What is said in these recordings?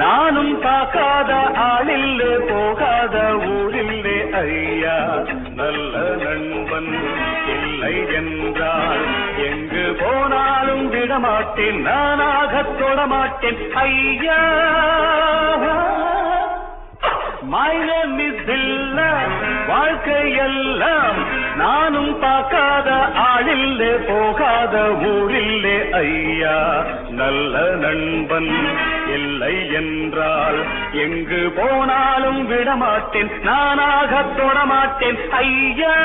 நானும் பார்க்காத ஆளில்லே போகாத ஊரில்லே ஐயா நல்ல நண்பன் இல்லை என்றால் எங்கு போனாலும் விடமாட்டேன் நானாக தொடமாட்டேன் ஐயா My name is Dilla வாழ்க்கையெல்லாம் நானும் பார்க்காத ஆளில்லே போகாத ஊரில்லே ஐயா நல்ல நண்பன் இல்லை என்றால் எங்கு போனாலும் விடமாட்டேன் நானாக தொடமாட்டேன் ஐயா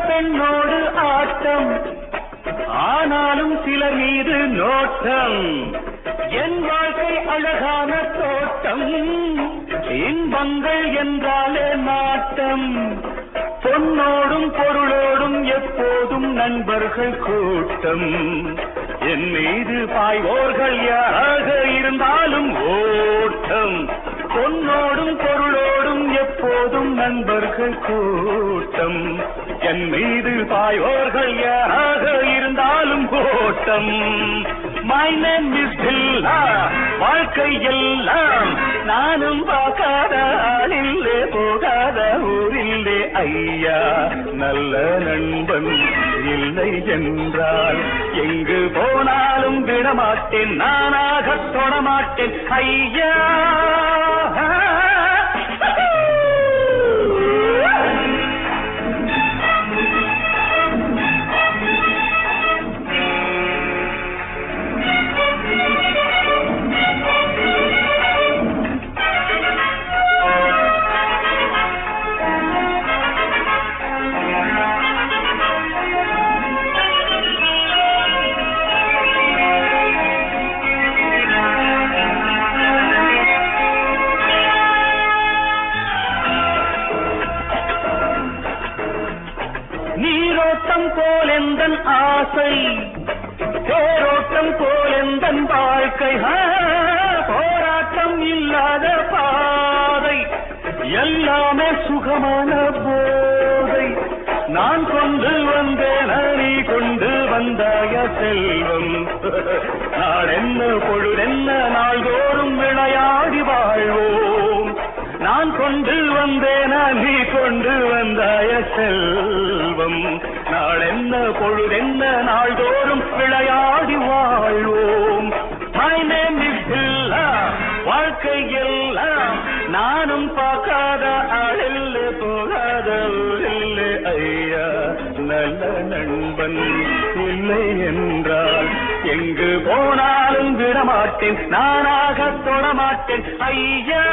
பெண்ணோடு ஆட்டம் ஆனாலும் சில மீது நோட்டம் என் வாழ்க்கை அழகான தோட்டம் இன்பங்கள் என்றாலே நாட்டம் பொன்னோடும் பொருளோடும் எப்போதும் நண்பர்கள் கூட்டம் என் மீது பாய்வோர்கள் யாராக இருந்தாலும் ஓட்டம் பொன்னோடும் பொருளோடும் எப்போதும் நண்பர்கள் கூட்டம் என் மீது பாய்வோர்கள் யாராக இருந்தாலும் ஓட்டம் My name is Dilla வாழ்க்கை எல்லாம் நானும் பார்க்காத ஆளில்லே போகாத ஊரில்லே ஐயா நல்ல நண்பன் இல்லை என்றால் எங்கு போனாலும் விடமாட்டேன் நானாக தொடமாட்டேன் ஐயா நீரோட்டம் போலெந்தன் ஆசை தேரோட்டம் போலெந்தன் வாழ்க்கை போராட்டம் இல்லாத பாதை எல்லாமே சுகமான போதை நான் கொண்டு வந்தேன் நீ கொண்டு வந்தாய செல்வம் நாளென்ன பொழுதென்ன நாள்தோறும் விளையாடி வாழ்வோம் நான் கொண்டு வந்தேன் நீ கொண்டு வந்தாய செல்வம் நாளென்ன பொழுதென்ன நாள்தோறும் விளையாடி வாழ்வோம் My name is Dilla வாழ்க்கை எல்லாம் நானும் பார்க்காத ஆளில்லே போகாத ஊரில்லே ஐயா நல்ல நண்பன் இல்லை என்றால் எங்கு போனாலும் விடமாட்டேன் நானாக தொடமாட்டேன் ஐயா